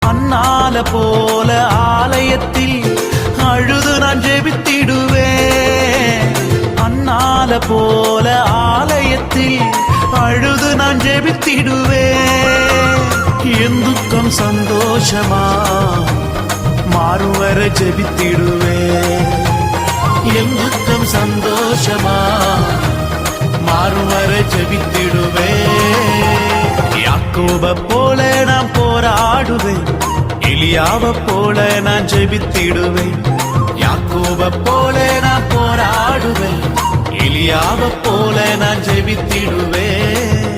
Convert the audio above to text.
அன்னால போல ஆலயத்தில் அழுது நான் ஜெபித்திடுவேன். அன்னால போல ஆலயத்தில் அழுது நான் ஜெபித்திடுவேன். என் துக்கம் சந்தோஷமா மாறுவர ஜெபித்திடுவேன். என் துக்கம் சந்தோஷமா மாறுவர ஜெபித்திடுவேன். யாக்கோப போல நான் போராடுவேன். எலியாவ போல நான் ஜெபித்திடுவேன். யாக்கோப போல நான் போராடுவேன். எலியாவ போல நான் ஜெபித்திடுவேன்.